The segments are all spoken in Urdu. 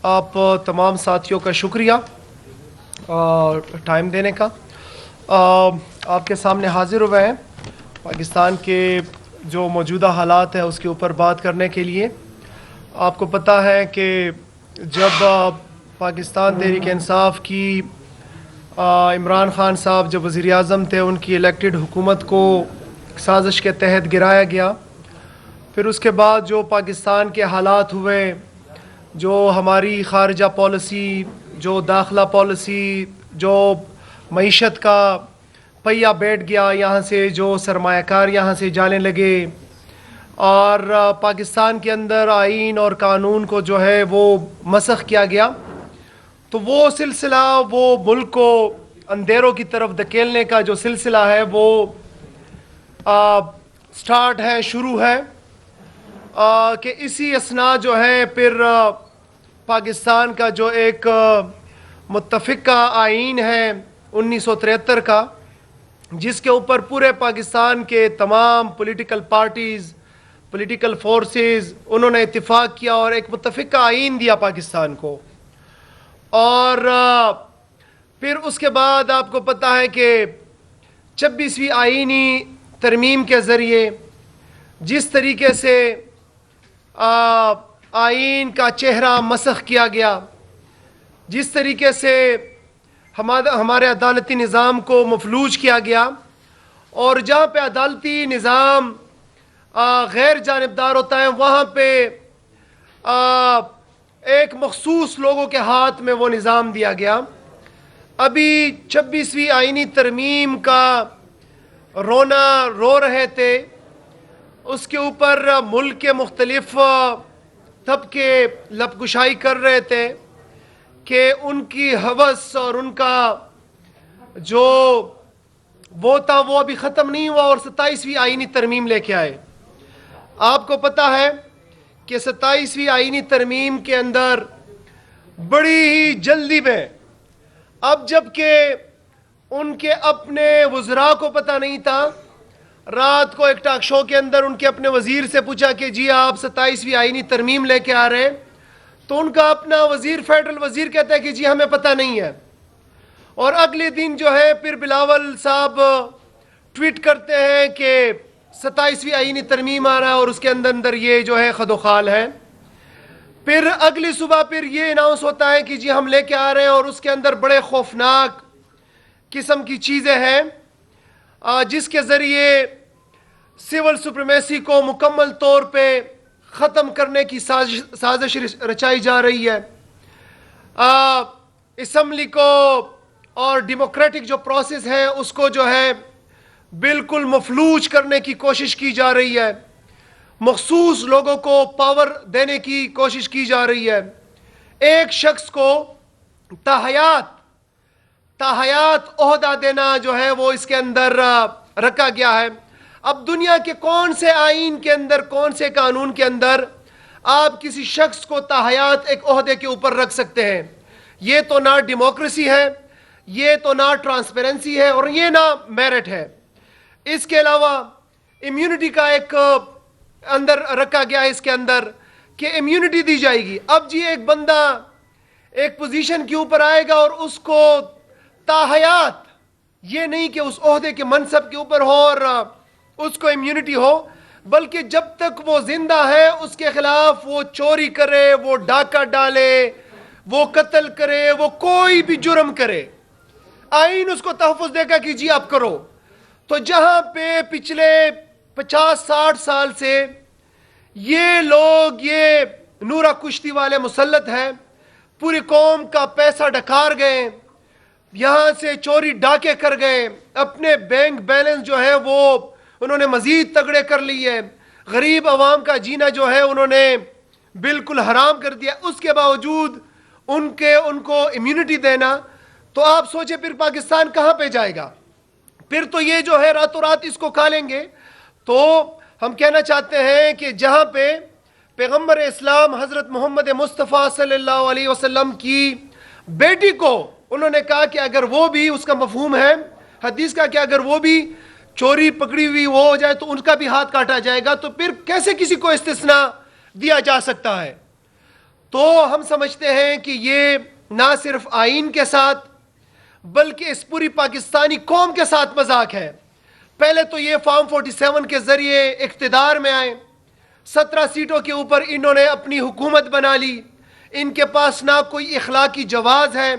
آپ تمام ساتھیوں کا شکریہ ٹائم دینے کا۔ آپ کے سامنے حاضر ہوئے ہیں پاکستان کے جو موجودہ حالات ہیں اس کے اوپر بات کرنے کے لیے۔ آپ کو پتہ ہے کہ جب پاکستان تحریک انصاف کی عمران خان صاحب جب وزیر اعظم تھے، ان کی الیکٹڈ حکومت کو سازش کے تحت گرایا گیا، پھر اس کے بعد جو پاکستان کے حالات ہوئے، جو ہماری خارجہ پالیسی، جو داخلہ پالیسی، جو معیشت کا پہیہ بیٹھ گیا، یہاں سے جو سرمایہ کار یہاں سے جانے لگے، اور پاکستان کے اندر آئین اور قانون کو جو ہے وہ مسخ کیا گیا، تو وہ سلسلہ، وہ ملک کو اندھیروں کی طرف دھکیلنے کا جو سلسلہ ہے وہ سٹارٹ ہے، شروع ہے، کہ اسی اسنا جو ہے پھر پاکستان کا جو ایک متفقہ آئین ہے 1973 کا، جس کے اوپر پورے پاکستان کے تمام پولیٹیکل پارٹیز، پولیٹیکل فورسز، انہوں نے اتفاق کیا اور ایک متفقہ آئین دیا پاکستان کو۔ اور پھر اس کے بعد آپ کو پتہ ہے کہ 26ویں آئینی ترمیم کے ذریعے جس طریقے سے آئین کا چہرہ مسخ کیا گیا، جس طریقے سے ہمارے عدالتی نظام کو مفلوج کیا گیا، اور جہاں پہ عدالتی نظام غیر جانبدار ہوتا ہے، وہاں پہ ایک مخصوص لوگوں کے ہاتھ میں وہ نظام دیا گیا۔ ابھی 26ویں آئینی ترمیم کا رونا رو رہے تھے، اس کے اوپر ملک کے مختلف طبقے لب کشائی کر رہے تھے کہ ان کی ہوس اور ان کا جو وہ تھا وہ ابھی ختم نہیں ہوا، اور 27ویں آئینی ترمیم لے کے آئے۔ آپ کو پتہ ہے کہ 27ویں آئینی ترمیم کے اندر بڑی ہی جلدی میں، اب جب کہ ان کے اپنے وزراء کو پتہ نہیں تھا، رات کو ایک ٹاک شو کے اندر ان کے اپنے وزیر سے پوچھا کہ جی آپ 27ویں آئینی ترمیم لے کے آ رہے ہیں، تو ان کا اپنا وزیر، فیڈرل وزیر، کہتا ہے کہ جی ہمیں پتہ نہیں ہے۔ اور اگلے دن جو ہے پھر بلاول صاحب ٹویٹ کرتے ہیں کہ 27ویں آئینی ترمیم آ رہا ہے اور اس کے اندر یہ جو ہے خد و خال ہے۔ پھر اگلی صبح پھر یہ اناؤنس ہوتا ہے کہ جی ہم لے کے آ رہے ہیں، اور اس کے اندر بڑے خوفناک قسم کی چیزیں ہیں، جس کے ذریعے سول سپریمیسی کو مکمل طور پہ ختم کرنے کی سازش رچائی جا رہی ہے۔ اسمبلی کو اور ڈیموکریٹک جو پروسیس ہے اس کو جو ہے بالکل مفلوج کرنے کی کوشش کی جا رہی ہے، مخصوص لوگوں کو پاور دینے کی کوشش کی جا رہی ہے، ایک شخص کو تاحیات عہدہ دینا جو ہے وہ اس کے اندر رکھا گیا ہے۔ اب دنیا کے کون سے آئین کے اندر، کون سے قانون کے اندر آپ کسی شخص کو تاحیات ایک عہدے کے اوپر رکھ سکتے ہیں؟ یہ تو نہ ڈیموکریسی ہے، یہ تو نہ ٹرانسپیرنسی ہے، اور یہ نہ میرٹ ہے۔ اس کے علاوہ امیونٹی کا ایک اندر رکھا گیا ہے، اس کے اندر کہ امیونٹی دی جائے گی۔ اب جی ایک بندہ ایک پوزیشن کے اوپر آئے گا اور اس کو تاحیات، یہ نہیں کہ اس عہدے کے منصب کے اوپر ہو اور اس کو امیونٹی ہو، بلکہ جب تک وہ زندہ ہے اس کے خلاف وہ چوری کرے، وہ ڈاکہ ڈالے، وہ قتل کرے، وہ کوئی بھی جرم کرے، آئین اس کو تحفظ دے گا کہ جی آپ کرو۔ تو جہاں پہ پچھلے 50-60 سال سے یہ لوگ، یہ نورہ کشتی والے مسلط ہیں، پوری قوم کا پیسہ ڈکار گئے، یہاں سے چوری ڈاکے کر گئے، اپنے بینک بیلنس جو ہے وہ انہوں نے مزید تگڑے کر لیے، غریب عوام کا جینا جو ہے انہوں نے بالکل حرام کر دیا، اس کے باوجود ان کو امیونٹی دینا، تو آپ سوچیں پھر پاکستان کہاں پہ جائے گا؟ پھر تو یہ جو ہے راتوں رات اس کو کھا لیں گے۔ تو ہم کہنا چاہتے ہیں کہ جہاں پہ پیغمبر اسلام حضرت محمد مصطفیٰ صلی اللہ علیہ وسلم کی بیٹی کو انہوں نے کہا کہ اگر وہ بھی، اس کا مفہوم ہے حدیث کا کہ اگر وہ بھی چوری پکڑی ہوئی وہ ہو جائے تو ان کا بھی ہاتھ کاٹا جائے گا، تو پھر کیسے کسی کو استثناء دیا جا سکتا ہے؟ تو ہم سمجھتے ہیں کہ یہ نہ صرف آئین کے ساتھ بلکہ اس پوری پاکستانی قوم کے ساتھ مذاق ہے. پہلے تو یہ فارم 47 کے ذریعے اقتدار میں آئے, 17 سیٹوں کے اوپر انہوں نے اپنی حکومت بنا لی. ان کے پاس نہ کوئی اخلاقی جواز ہے,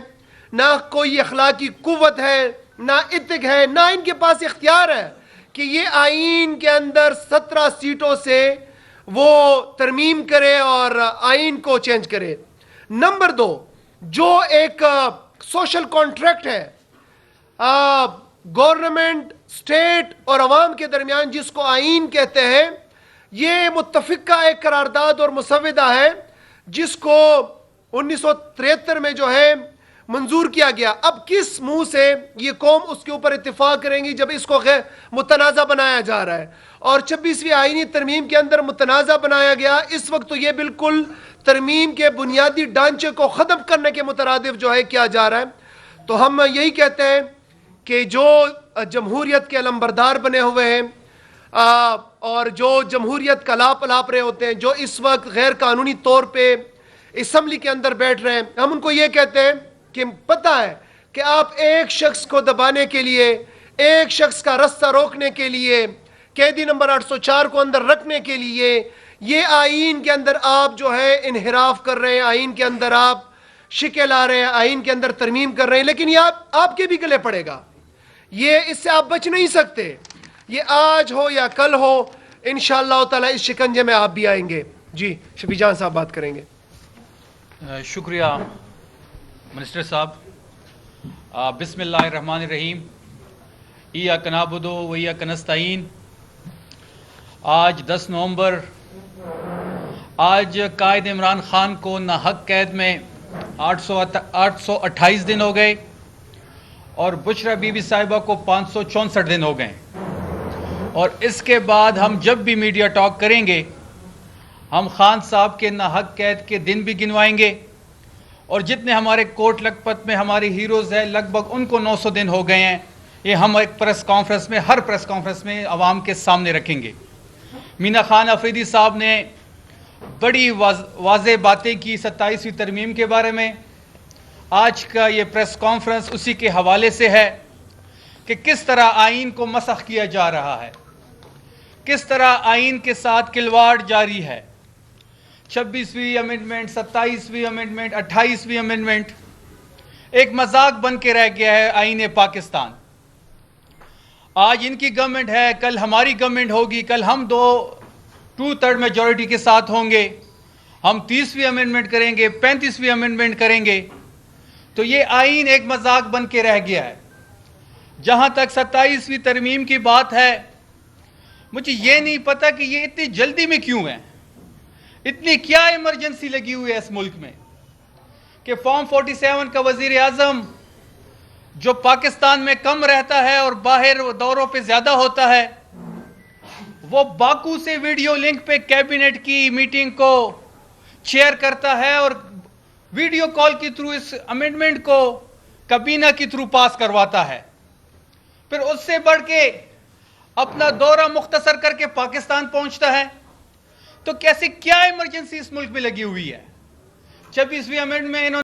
نہ کوئی اخلاقی قوت ہے, نہ اتق ہے, نہ ان کے پاس اختیار ہے کہ یہ آئین کے اندر 17 سیٹوں سے وہ ترمیم کرے اور آئین کو چینج کرے. نمبر 2, جو ایک سوشل کانٹریکٹ ہے گورنمنٹ, اسٹیٹ اور عوام کے درمیان جس کو آئین کہتے ہیں, یہ متفقہ ایک قرارداد اور مسودہ ہے جس کو 1973 میں جو ہے منظور کیا گیا. اب کس منہ سے یہ قوم اس کے اوپر اتفاق کریں گی جب اس کو غیر متنازع بنایا جا رہا ہے, اور 26ویں آئینی ترمیم کے اندر متنازع بنایا گیا. اس وقت تو یہ بالکل ترمیم کے بنیادی ڈھانچے کو ختم کرنے کے مترادف جو ہے کیا جا رہا ہے. تو ہم یہی کہتے ہیں کہ جو جمہوریت کے علمبردار بنے ہوئے ہیں اور جو جمہوریت کا لاپ الاپ رہے ہوتے ہیں, جو اس وقت غیر قانونی طور پہ اسمبلی کے اندر بیٹھ رہے ہیں, ہم ان کو یہ کہتے ہیں کہ پتہ ہے کہ آپ ایک شخص کو دبانے کے لیے, ایک شخص کا رستہ روکنے کے لیے, قیدی نمبر 804 کو اندر رکھنے کے لیے یہ آئین کے اندر آپ جو ہے انحراف کر رہے ہیں, آئین کے اندر آپ شکل آ رہے ہیں, آئین کے اندر ترمیم کر رہے ہیں, لیکن یہ آپ کے بھی گلے پڑے گا. یہ اس سے آپ بچ نہیں سکتے. یہ آج ہو یا کل ہو, انشاءاللہ تعالی اس شکنجے میں آپ بھی آئیں گے. جی شفیع جان صاحب بات کریں گے. شکریہ منسٹر صاحب. بسم اللہ الرحمن الرحیم. ایاک نعبد و ایاک نستعین. آج 10 نومبر, آج قائد عمران خان کو ناحق قید میں 828 دن ہو گئے اور بشرا بی بی صاحبہ کو 564 دن ہو گئے. اور اس کے بعد ہم جب بھی میڈیا ٹاک کریں گے ہم خان صاحب کے ناحق قید کے دن بھی گنوائیں گے, اور جتنے ہمارے کوٹ لکھپت میں ہمارے ہیروز ہیں لگ بھگ ان کو 900 دن ہو گئے ہیں. یہ ہم ایک پریس کانفرنس میں, ہر پریس کانفرنس میں عوام کے سامنے رکھیں گے. مینا خان افریدی صاحب نے بڑی واضح باتیں کی 27ویں ترمیم کے بارے میں. آج کا یہ پریس کانفرنس اسی کے حوالے سے ہے کہ کس طرح آئین کو مسخ کیا جا رہا ہے, کس طرح آئین کے ساتھ کھلواڑ جاری ہے. 26ویں امینڈمنٹ, 27ویں امینڈمنٹ, 28ویں امینڈمنٹ ایک مذاق بن کے رہ گیا ہے آئین پاکستان. آج ان کی گورنمنٹ ہے, کل ہماری گورنمنٹ ہوگی, کل ہم 2/3 میجورٹی کے ساتھ ہوں گے, ہم 30ویں امینڈمنٹ کریں گے, 35ویں امینڈمنٹ کریں گے. تو یہ آئین ایک مذاق بن کے رہ گیا ہے. جہاں تک 27ویں ترمیم کی بات ہے, مجھے یہ نہیں پتا کہ یہ اتنی جلدی میں کیوں ہے, اتنی کیا ایمرجنسی لگی ہوئی ہے اس ملک میں کہ فارم 47 کا وزیر اعظم جو پاکستان میں کم رہتا ہے اور باہر دوروں پہ زیادہ ہوتا ہے, وہ باکو سے ویڈیو لنک پہ کیبنٹ کی میٹنگ کو چیئر کرتا ہے اور ویڈیو کال کے تھرو اس امینڈمنٹ کو کابینہ کے تھرو پاس کرواتا ہے. پھر اس سے بڑھ کے اپنا دورہ مختصر کر کے پاکستان پہنچتا ہے. تو کیسے کیا ایمرجنسی اس ملک میں لگی ہوئی ہے؟ 26ویں امینڈمنٹ میں انہوں